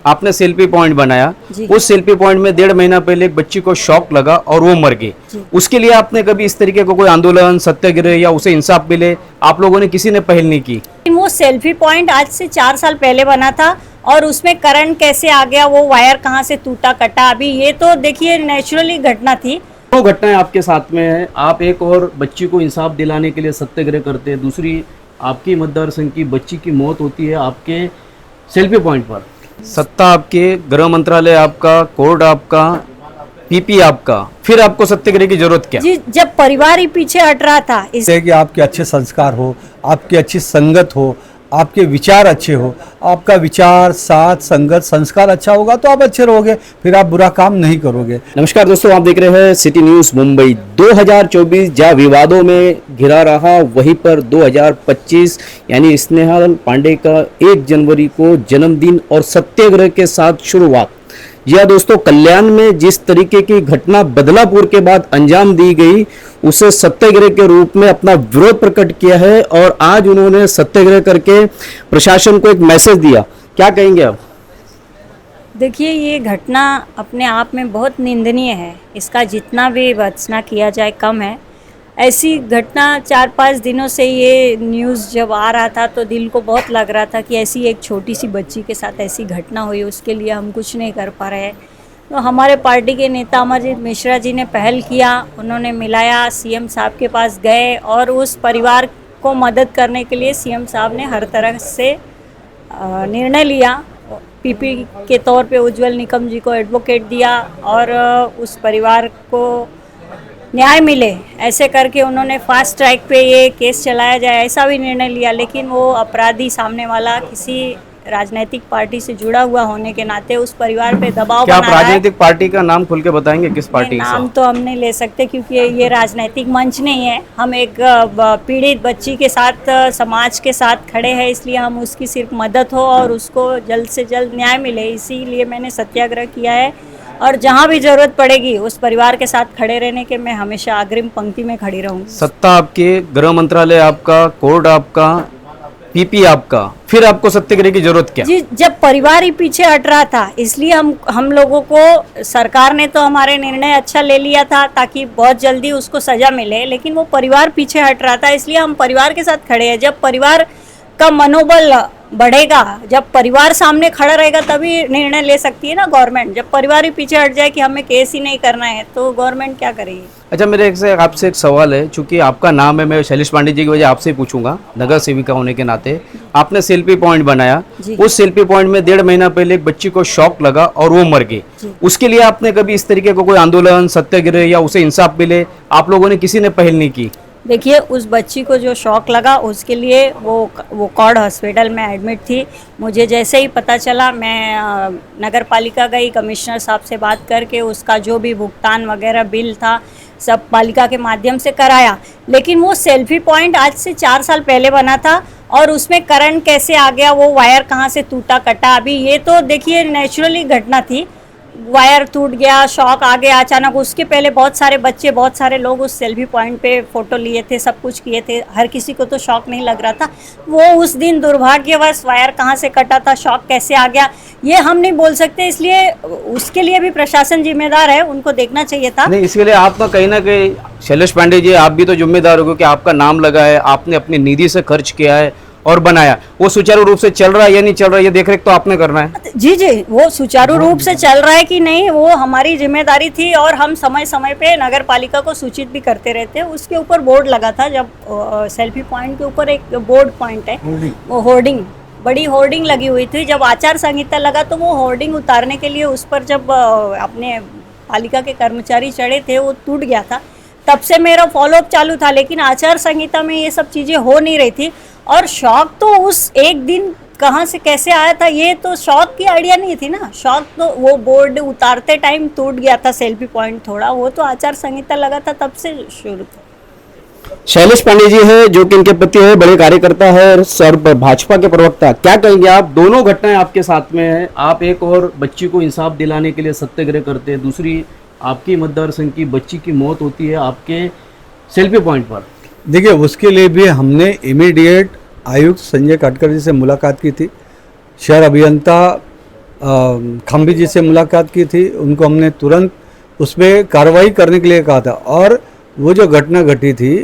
आपने selfie point बनाया, उस सेल्फी पॉइंट में 1.5 महीना पहले एक बच्ची को शॉक लगा और वो मर गई। उसके लिए आपने कभी इस तरीके का कोई आंदोलन, सत्याग्रह या उसे इंसाफ मिले, आप लोगों ने किसी ने पहल नहीं की? वो सेल्फी पॉइंट आज से 4 साल पहले बना था और उसमें करंट कैसे आ गया, वो वायर कहाँ से टूटा कटा, अभी ये तो देखिए नेचुरली घटना थी। दो घटनाएं आपके साथ में है, आप एक और बच्ची को इंसाफ दिलाने के लिए सत्याग्रह करते हैं, दूसरी आपकी मतदार संघ की बच्ची की मौत होती है आपके सेल्फी पॉइंट पर। सत्ता आपके, गृह मंत्रालय आपका, कोर्ट आपका, पीपी आपका, फिर आपको सत्याग्रह की जरूरत क्या? जी, जब परिवार ही पीछे हट रहा था इससे कि आपके अच्छे संस्कार हो, आपकी अच्छी संगत हो, आपके विचार अच्छे हो, आपका विचार, साथ, संगत, संस्कार अच्छा होगा तो आप अच्छे रहोगे, फिर आप बुरा काम नहीं करोगे। नमस्कार दोस्तों, आप देख रहे हैं सिटी न्यूज मुंबई। 2024 जहाँ विवादों में घिरा रहा, वहीं पर 2025 यानी स्नेहल पांडे का 1 जनवरी को जन्मदिन और सत्याग्रह के साथ शुरुआत। यह दोस्तों कल्याण में जिस तरीके की घटना बदलापुर के बाद अंजाम दी गई, उसे सत्याग्रह के रूप में अपना विरोध प्रकट किया है और आज उन्होंने सत्याग्रह करके प्रशासन को एक मैसेज दिया। क्या कहेंगे आप? देखिए, ये घटना अपने आप में बहुत निंदनीय है, इसका जितना भी भर्त्सना किया जाए कम है। ऐसी घटना 4-5 दिनों से ये न्यूज़ जब आ रहा था तो दिल को बहुत लग रहा था कि ऐसी एक छोटी सी बच्ची के साथ ऐसी घटना हुई, उसके लिए हम कुछ नहीं कर पा रहे हैं। तो हमारे पार्टी के नेता अमरजीत मिश्रा जी ने पहल किया, उन्होंने मिलाया, सीएम साहब के पास गए और उस परिवार को मदद करने के लिए सीएम साहब ने हर तरह से निर्णय लिया। पीपी के तौर पे उज्जवल निकम जी को एडवोकेट दिया और उस परिवार को न्याय मिले, ऐसे करके उन्होंने फास्ट ट्रैक पे ये केस चलाया जाए ऐसा भी निर्णय लिया। लेकिन वो अपराधी सामने वाला किसी राजनीतिक पार्टी से जुड़ा हुआ होने के नाते उस परिवार पे दबाव बना रहा है। क्या आप राजनीतिक पार्टी का नाम खुल के बताएंगे, किस पार्टी का? नाम तो हम नहीं ले सकते क्योंकि ये राजनीतिक मंच नहीं है। हम एक पीड़ित बच्ची के साथ, समाज के साथ खड़े हैं, इसलिए हम उसकी सिर्फ मदद हो और उसको जल्द से जल्द न्याय मिले, इसीलिए मैंने सत्याग्रह किया है। और जहाँ भी जरूरत पड़ेगी उस परिवार के साथ खड़े रहने के मैं हमेशा अग्रिम पंक्ति में खड़ी रहूंगी। सत्ता आपके, गृह मंत्रालय आपका, कोर्ट आपका, पीपी आपका, फिर आपको सत्याग्रह की जरूरत क्या? जी, जब परिवार ही पीछे हट रहा था, इसलिए हम लोगों को, सरकार ने तो हमारे निर्णय अच्छा ले लिया था ताकि बहुत जल्दी उसको सजा मिले, लेकिन वो परिवार पीछे हट रहा था, इसलिए हम परिवार के साथ खड़े हैं। जब परिवार का मनोबल बढ़ेगा, जब परिवार सामने खड़ा रहेगा तभी निर्णय ले सकती है ना गवर्नमेंट। जब परिवार ही पीछे हट जाए कि हमें केस ही नहीं करना है तो गवर्नमेंट क्या करेगी? अच्छा, मेरे आपसे एक सवाल है, चूंकि आपका नाम है, मैं शैलेश पांडे जी की वजह आपसे पूछूंगा, नगर सेविका होने के नाते। आपने सेल्फी पॉइंट बनाया, उस सेल्फी पॉइंट में 1.5 महीना पहले एक बच्ची को शॉक लगा और वो मर गई। उसके लिए आपने कभी इस तरीके का कोई आंदोलन, सत्याग्रह या उसे इंसाफ मिले, आप लोगों ने किसी ने पहल नहीं की? देखिए, उस बच्ची को जो शॉक लगा उसके लिए वो कॉर्ड हॉस्पिटल में एडमिट थी। मुझे जैसे ही पता चला मैं नगर पालिका गई, कमिश्नर साहब से बात करके उसका जो भी भुगतान वगैरह बिल था सब पालिका के माध्यम से कराया। लेकिन वो सेल्फी पॉइंट आज से 4 साल पहले बना था और उसमें करंट कैसे आ गया, वो वायर कहाँ से टूटा कटा, अभी ये तो देखिए नेचुरली घटना थी। वायर टूट गया, शॉक आ गया अचानक। उसके पहले बहुत सारे बच्चे, बहुत सारे लोग उस सेल्फी पॉइंट पे फोटो लिए थे, सब कुछ किए थे, हर किसी को तो शॉक नहीं लग रहा था। वो उस दिन दुर्भाग्यवश वायर कहाँ से कटा था, शॉक कैसे आ गया, ये हम नहीं बोल सकते, इसलिए उसके लिए भी प्रशासन जिम्मेदार है, उनको देखना चाहिए था। नहीं, इसके लिए आपका कहीं ना कहीं शैलेश पांडे जी, आप भी तो जिम्मेदार हो क्योंकि आपका नाम लगा है, आपने अपनी निधि से खर्च किया है और बनाया। वो सुचारू रूप से चल रहा है या नहीं चल रहा है, ये देख रेख तो आपने करना है। जी, वो सुचारू रूप से चल रहा है कि नहीं वो हमारी जिम्मेदारी थी और हम समय समय पे नगर पालिका को सूचित भी करते रहते हैं। उसके ऊपर बोर्ड लगा था, जब सेल्फी पॉइंट के ऊपर एक बोर्ड पॉइंट है, वो होर्डिंग, बड़ी होर्डिंग लगी हुई थी। जब आचार संहिता लगा तो वो होर्डिंग उतारने के लिए उस पर जब अपने पालिका के कर्मचारी चढ़े थे वो टूट गया था। तब से मेरा फॉलोअप चालू था, लेकिन आचार संहिता में ये सब चीज़ें हो नहीं रही थी। और शॉक तो उस एक दिन कहाँ से कैसे आया था, ये तो शॉक की आइडिया नहीं थी ना। शॉक तो वो बोर्ड उतारते टाइम टूट गया था सेल्फी पॉइंट थोड़ा, वो तो आचार संहिता लगा था तब से शुरू था। शैलेश पांडे जी है जो कि इनके पति है, बड़े कार्यकर्ता है और भाजपा के प्रवक्ता। क्या कहेंगे आप? दोनों घटनाएं आपके साथ में है, आप एक और बच्ची को इंसाफ दिलाने के लिए सत्याग्रह करते हैं, दूसरी आपकी मतदार संघ की बच्ची की मौत होती है आपके सेल्फी पॉइंट पर। देखिए, उसके लिए भी हमने इमीडिएट आयुक्त संजय काटकर जी से मुलाकात की थी। शहर अभियंता खम्बी जी से मुलाकात की थी, उनको हमने तुरंत उस पर कार्रवाई करने के लिए कहा था। और वो जो घटना घटी थी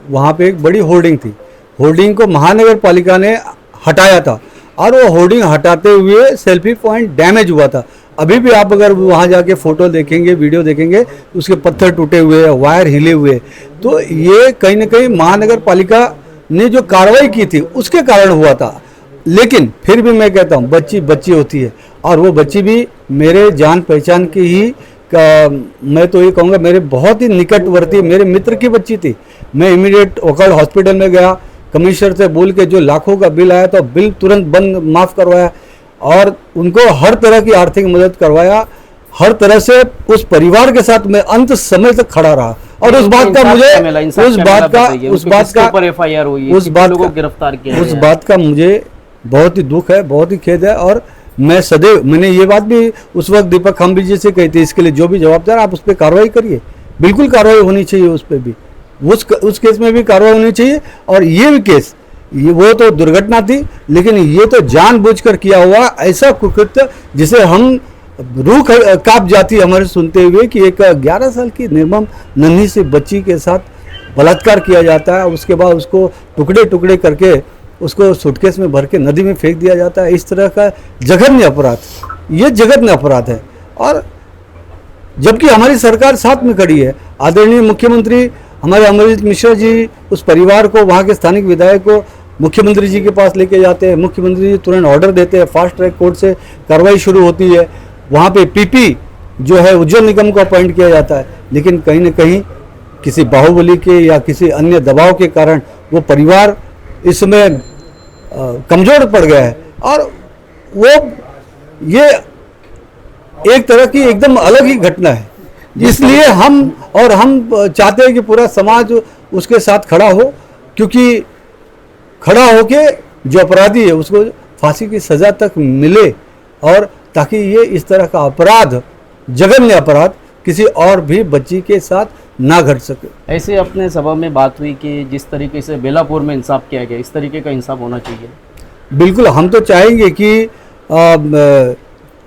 वहाँ पे एक बड़ी होर्डिंग थी, होर्डिंग को महानगर पालिका ने हटाया था और वो होर्डिंग हटाते हुए सेल्फी पॉइंट डैमेज हुआ था। अभी भी आप अगर वहाँ जाके फ़ोटो देखेंगे, वीडियो देखेंगे, उसके पत्थर टूटे हुए, वायर हिले हुए। तो ये कहीं ना कहीं महानगर पालिका ने जो कार्रवाई की थी उसके कारण हुआ था। लेकिन फिर भी मैं कहता हूँ बच्ची बच्ची होती है, और वो बच्ची भी मेरे जान पहचान की ही मैं तो ये कहूँगा मेरे बहुत ही निकटवर्ती मेरे मित्र की बच्ची थी। मैं इमीडिएट ओखड़ हॉस्पिटल में गया, कमिश्नर से बोल के जो लाखों का बिल आया था बिल तुरंत बंद माफ़ करवाया और उनको हर तरह की आर्थिक मदद करवाया। हर तरह से उस परिवार के साथ मैं अंत समय तक खड़ा रहा। और उस बात का मुझे बात का मुझे बहुत ही दुख है, बहुत ही खेद है। और मैं सदैव, मैंने ये बात भी उस वक्त दीपक खम्बी जी से कही थी, इसके लिए जो भी जवाबदार आप उस पर कार्रवाई करिए, बिल्कुल कार्रवाई होनी चाहिए उस पर भी, उस केस में भी कार्रवाई होनी चाहिए। और ये भी केस, ये वो तो दुर्घटना थी, लेकिन ये तो जानबूझकर किया हुआ ऐसा कुकृत्य जिसे हम रूह कांप जाती हमारे सुनते हुए कि एक 11 साल की निर्मम नन्ही सी बच्ची के साथ बलात्कार किया जाता है। उसके बाद उसको टुकड़े टुकड़े करके उसको सूटकेस में भर के नदी में फेंक दिया जाता है। इस तरह का जघन्य अपराध, ये जघन्य अपराध है। और जबकि हमारी सरकार साथ में खड़ी है, आदरणीय मुख्यमंत्री हमारे अमरजीत मिश्रा जी उस परिवार को, वहाँ के स्थानिक विधायक को मुख्यमंत्री जी के पास लेके जाते हैं, मुख्यमंत्री जी तुरंत ऑर्डर देते हैं, फास्ट ट्रैक कोर्ट से कार्रवाई शुरू होती है। वहाँ पे पीपी जो है उज्जवल निगम को अपॉइंट किया जाता है। लेकिन कहीं न कहीं किसी बाहुबली के या किसी अन्य दबाव के कारण वो परिवार इस समय कमज़ोर पड़ गया है। और वो ये एक तरह की एकदम अलग ही घटना है, इसलिए हम चाहते हैं कि पूरा समाज उसके साथ खड़ा हो, क्योंकि खड़ा होके जो अपराधी है उसको फांसी की सज़ा तक मिले, और ताकि ये इस तरह का अपराध, जघन्य अपराध किसी और भी बच्ची के साथ ना घट सके। ऐसे अपने सभा में बात हुई कि जिस तरीके से बेलापुर में इंसाफ किया गया, इस तरीके का इंसाफ होना चाहिए। बिल्कुल, हम तो चाहेंगे कि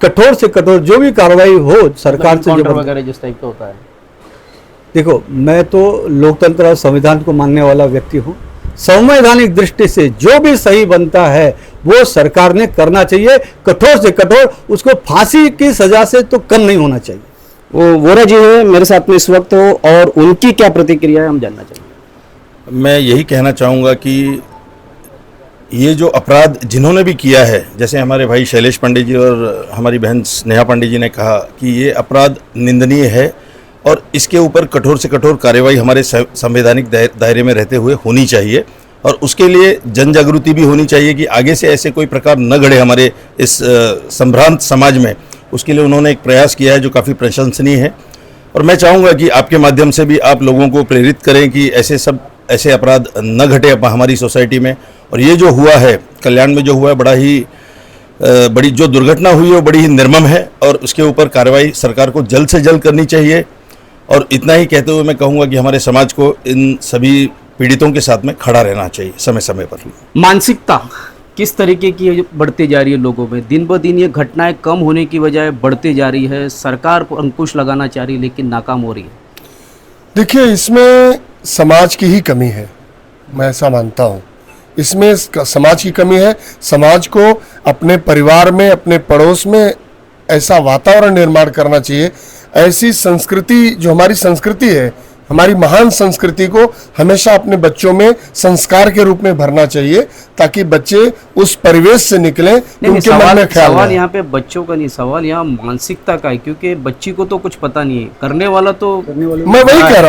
कठोर से कठोर जो भी कार्रवाई हो सरकार से, वगैरह जिस टाइप का होता है। देखो, मैं तो लोकतंत्र और संविधान को मानने वाला व्यक्ति हूँ। संवैधानिक दृष्टि से जो भी सही बनता है वो सरकार ने करना चाहिए, कठोर से कठोर, उसको फांसी की सजा से तो कम नहीं होना चाहिए। वो वोरा जी है मेरे साथ में इस वक्त, हो और उनकी क्या प्रतिक्रिया है हम जानना चाहेंगे। मैं यही कहना चाहूँगा कि ये जो अपराध जिन्होंने भी किया है, जैसे हमारे भाई शैलेश पांडे जी और हमारी बहन स्नेहा पांडे जी ने कहा कि ये अपराध निंदनीय है और इसके ऊपर कठोर से कठोर कार्रवाई हमारे संवैधानिक दायरे में रहते हुए होनी चाहिए। और उसके लिए जन जागृति भी होनी चाहिए कि आगे से ऐसे कोई प्रकार न घड़े हमारे इस संभ्रांत समाज में। उसके लिए उन्होंने एक प्रयास किया है जो काफ़ी प्रशंसनीय है। और मैं चाहूँगा कि आपके माध्यम से भी आप लोगों को प्रेरित करें कि ऐसे अपराध न घटे हमारी सोसाइटी में। और ये जो हुआ है कल्याण में, जो हुआ है, बड़ी जो दुर्घटना हुई है वो बड़ी ही निर्मम है और उसके ऊपर कार्रवाई सरकार को जल्द से जल्द करनी चाहिए। और इतना ही कहते हुए मैं कहूँगा कि हमारे समाज को इन सभी पीड़ितों के साथ में खड़ा रहना चाहिए समय समय पर। मानसिकता किस तरीके की बढ़ती जा रही है लोगों में? दिन ब दिन ये घटनाएं कम होने की बजाय बढ़ती जा रही है। सरकार को अंकुश लगाना चाह रही है लेकिन नाकाम हो रही है। देखिए, इसमें समाज की ही कमी है, मैं ऐसा मानता हूँ। इसमें समाज की कमी है। समाज को अपने परिवार में, अपने पड़ोस में ऐसा वातावरण निर्माण करना चाहिए, ऐसी संस्कृति जो हमारी संस्कृति है, हमारी महान संस्कृति को हमेशा अपने बच्चों में संस्कार के रूप में भरना चाहिए, ताकि बच्चे उस परिवेश से निकलें उनके मन में ख्याल। सवाल यहाँ पे बच्चों का नहीं, सवाल यहाँ मानसिकता का है, क्योंकि बच्ची को तो कुछ पता नहीं है, करने वाला तो मैं वही कह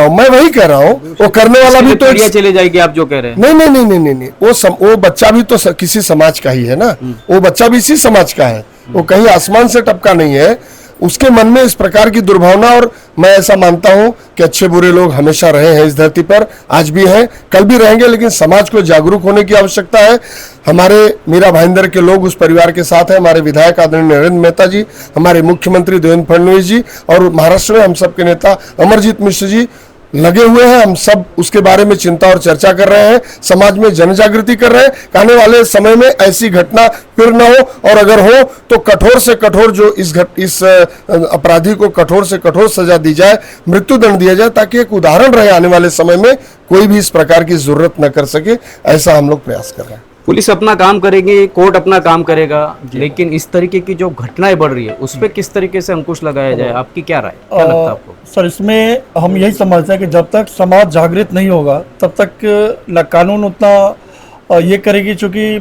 रहा हूँ वो करने वाला भी तो चले जाएगी। आप जो कह रहे हैं, नहीं, वो बच्चा भी तो किसी समाज का ही है ना, वो बच्चा भी इसी समाज का है, वो कहीं आसमान से टपका नहीं है। उसके मन में इस प्रकार की दुर्भावना, और मैं ऐसा मानता हूं कि अच्छे बुरे लोग हमेशा रहे हैं इस धरती पर, आज भी हैं, कल भी रहेंगे, लेकिन समाज को जागरूक होने की आवश्यकता है। हमारे मीरा भाईंदर के लोग उस परिवार के साथ हैं, हमारे विधायक आदरणीय नरेंद्र मेहता जी, हमारे मुख्यमंत्री देवेंद्र फडणवीस जी, और महाराष्ट्र में हम सबके नेता अमरजीत मिश्र जी लगे हुए हैं। हम सब उसके बारे में चिंता और चर्चा कर रहे हैं, समाज में जन जागृति कर रहे हैं कि आने वाले समय में ऐसी घटना फिर न हो, और अगर हो तो कठोर से कठोर जो इस अपराधी को कठोर से कठोर सजा दी जाए, मृत्युदंड दिया जाए, ताकि एक उदाहरण रहे आने वाले समय में कोई भी इस प्रकार की जरूरत न कर सके। ऐसा हम लोग प्रयास कर रहे हैं। पुलिस अपना काम करेगी, कोर्ट अपना काम करेगा, लेकिन इस तरीके की जो घटनाएं बढ़ रही है उस पर किस तरीके से अंकुश लगाया जाए, आपकी क्या राय, क्या लगता है आपको? सर, इसमें हम यही समझते हैं कि जब तक समाज जागृत नहीं होगा तब तक न कानून उतना ये करेगी, चूँकि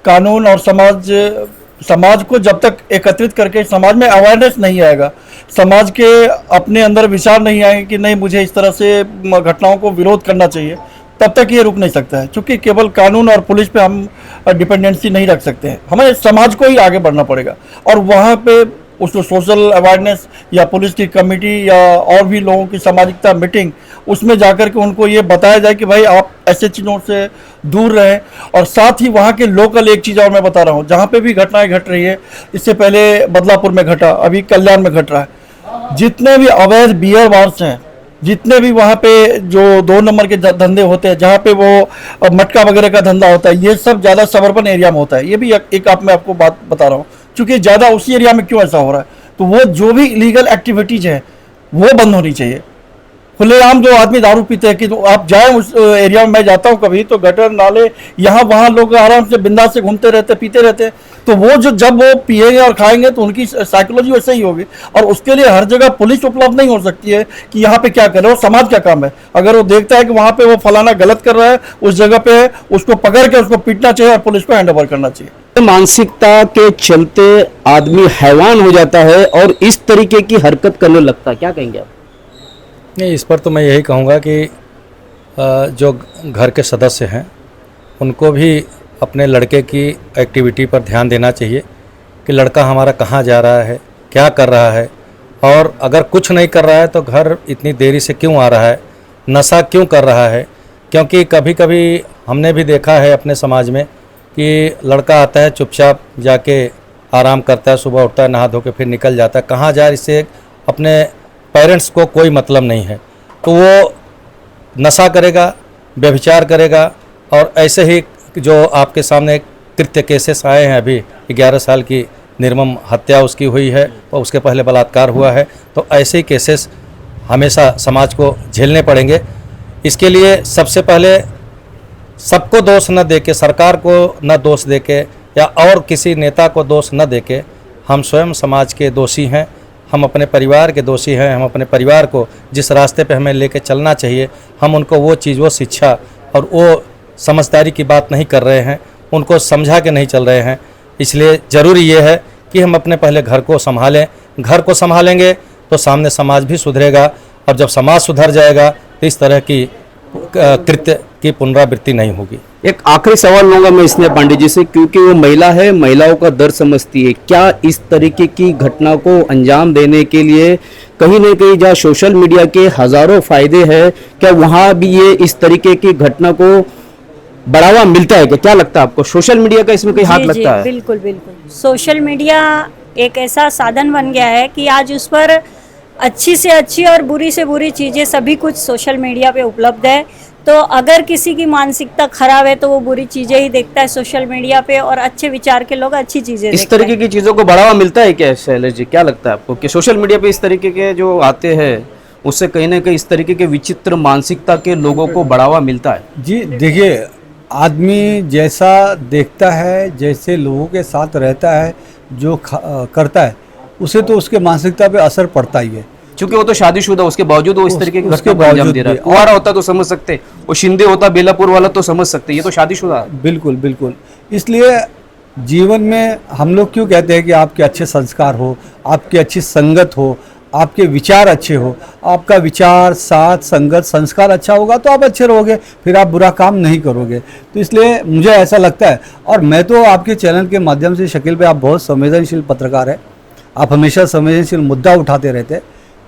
कानून और समाज को जब तक एकत्रित करके समाज में अवेयरनेस नहीं आएगा, समाज के अपने अंदर विचार नहीं आएंगे कि नहीं मुझे इस तरह से घटनाओं को विरोध करना चाहिए, तब तक ये रुक नहीं सकता है। क्योंकि केवल कानून और पुलिस पे हम डिपेंडेंसी नहीं रख सकते हैं, हमें समाज को ही आगे बढ़ना पड़ेगा। और वहाँ पे उस सोशल अवेयरनेस या पुलिस की कमेटी या और भी लोगों की सामाजिकता मीटिंग, उसमें जाकर के उनको ये बताया जाए कि भाई आप ऐसे चीज़ों से दूर रहें। और साथ ही वहाँ के लोकल, एक चीज़ और मैं बता रहा हूँ, जहाँ पे भी घटनाएं घट रही है, इससे पहले बदलापुर में घटा, अभी कल्याण में घट रहा है, जितने भी अवैध बियर बार्स हैं, जितने भी वहाँ पे जो 2 नंबर के धंधे होते हैं, जहाँ पे वो मटका वगैरह का धंधा होता है, ये सब ज़्यादा सबर्बन एरिया में होता है। ये भी एक मैं आपको बात बता रहा हूँ, क्योंकि ज़्यादा उसी एरिया में क्यों ऐसा हो रहा है, तो वो जो भी इलीगल एक्टिविटीज़ है वो बंद होनी चाहिए। खुलेआम जो आदमी दारू पीते हैं, कि तो आप जाएं उस एरिया में, मैं जाता हूं कभी, तो गटर नाले यहाँ वहाँ लोग आराम से बिंदास से घूमते रहते, पीते रहते हैं। तो वो जब वो पिएंगे और खाएंगे तो उनकी साइकोलॉजी वैसे ही होगी। और उसके लिए हर जगह पुलिस उपलब्ध नहीं हो सकती है कि यहाँ पे क्या करे, और समाज का काम है। अगर वो देखता है कि वहाँ पे वो फलाना गलत कर रहा है, उस जगह पे उसको पकड़ के उसको पीटना चाहिए और पुलिस को हैंड ओवर करना चाहिए। मानसिकता के चलते आदमी हैवान हो जाता है और इस तरीके की हरकत करने लगता है, क्या कहेंगे आप? नहीं, इस पर तो मैं यही कहूँगा कि जो घर के सदस्य हैं उनको भी अपने लड़के की एक्टिविटी पर ध्यान देना चाहिए कि लड़का हमारा कहाँ जा रहा है, क्या कर रहा है, और अगर कुछ नहीं कर रहा है तो घर इतनी देरी से क्यों आ रहा है, नशा क्यों कर रहा है। क्योंकि कभी कभी हमने भी देखा है अपने समाज में कि लड़का आता है, चुपचाप जाके आराम करता है, सुबह उठता है, नहा धो के फिर निकल जाता है, कहाँ जाए, इससे अपने पेरेंट्स को कोई मतलब नहीं है। तो वो नशा करेगा, व्यभिचार करेगा, और ऐसे ही जो आपके सामने कृत्य केसेस आए हैं, अभी 11 साल की निर्मम हत्या उसकी हुई है और उसके पहले बलात्कार हुआ है, तो ऐसे ही केसेस हमेशा समाज को झेलने पड़ेंगे। इसके लिए सबसे पहले सबको दोष न देके, सरकार को न दोष देके या और किसी नेता को दोष न देके, हम स्वयं समाज के दोषी हैं, हम अपने परिवार के दोषी हैं। हम अपने परिवार को जिस रास्ते पे हमें लेके चलना चाहिए, हम उनको वो चीज़, वो शिक्षा और वो समझदारी की बात नहीं कर रहे हैं, उनको समझा के नहीं चल रहे हैं। इसलिए ज़रूरी ये है कि हम अपने पहले घर को संभालें। घर को संभालेंगे तो सामने समाज भी सुधरेगा, और जब समाज सुधर जाएगा तो इस तरह की कृत्य की पुनरावृत्ति नहीं होगी। एक आखिरी सवाल लूंगा मैं स्नेहा पांडे जी से, क्योंकि वो महिला है, महिलाओं का दर्द समझती है। क्या इस तरीके की घटना को अंजाम देने के लिए कहीं न कहीं जहाँ सोशल मीडिया के हजारों फायदे हैं, क्या वहाँ भी ये इस तरीके की घटना को बढ़ावा मिलता है? क्या लगता है आपको, सोशल मीडिया का इसमें कोई हाथ लगता है? बिल्कुल बिल्कुल। सोशल मीडिया एक ऐसा साधन बन गया है कि आज उस पर अच्छी से अच्छी और बुरी से बुरी चीज़ें सभी कुछ सोशल मीडिया पे उपलब्ध है। तो अगर किसी की मानसिकता खराब है तो वो बुरी चीज़ें ही देखता है सोशल मीडिया पे, और अच्छे विचार के लोग अच्छी चीज़ें इस तरीके की चीज़ों को बढ़ावा मिलता है क्या शैलेश जी? क्या लगता है आपको कि सोशल मीडिया पे इस तरीके के जो आते हैं उससे कहीं ना कहीं इस तरीके के विचित्र मानसिकता के लोगों को बढ़ावा मिलता है? जी देखिए, आदमी जैसा देखता है, जैसे लोगों के साथ रहता है, जो करता है, उसे तो उसके मानसिकता पे असर पड़ता ही है। क्योंकि वो तो शादीशुदा, उसके बावजूद वो इस तरीके के उसके घटना को अंजाम बावजूद दे रहा है। भी। कुंवारा होता तो समझ सकते, वो शिंदे होता बेलापुर वाला तो समझ सकते, ये तो शादीशुदा है। बिल्कुल बिल्कुल। इसलिए जीवन में हम लोग क्यों कहते हैं कि आपके अच्छे संस्कार हो, आपकी अच्छी संगत हो, आपके विचार अच्छे हो, आपका विचार, साथ, संगत, संस्कार अच्छा होगा तो आप अच्छे रहोगे, फिर आप बुरा काम नहीं करोगे। तो इसलिए मुझे ऐसा लगता है, और मैं तो आपके चैनल के माध्यम से, शकील भाई आप बहुत संवेदनशील पत्रकार है, आप हमेशा संवेदनशील मुद्दा उठाते रहते हैं,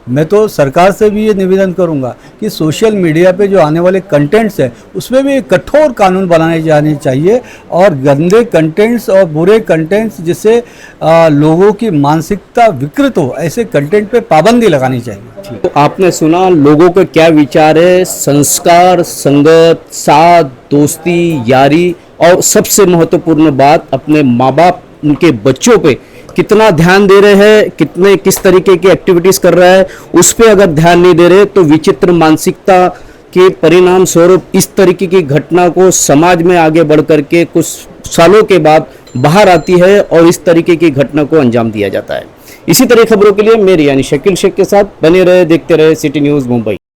मैं तो सरकार से भी ये निवेदन करूंगा कि सोशल मीडिया पे जो आने वाले कंटेंट्स हैं उसमें भी एक कठोर कानून बनाए जाने चाहिए और गंदे कंटेंट्स और बुरे कंटेंट्स जिससे लोगों की मानसिकता विकृत हो, ऐसे कंटेंट पे पाबंदी लगानी चाहिए। तो आपने सुना लोगों के क्या विचार है। संस्कार, संगत, साथ, दोस्ती, यारी और सबसे महत्वपूर्ण बात अपने माँ बाप उनके बच्चों पे कितना ध्यान दे रहे हैं, कितने किस तरीके की एक्टिविटीज कर रहा है, उस पे अगर ध्यान नहीं दे रहे तो विचित्र मानसिकता के परिणाम स्वरूप इस तरीके की घटना को समाज में आगे बढ़ करके कुछ सालों के बाद बाहर आती है और इस तरीके की घटना को अंजाम दिया जाता है। इसी तरह खबरों के लिए मेरी यानी शकील शेख के साथ बने रहे, देखते रहे सिटी न्यूज़ मुंबई।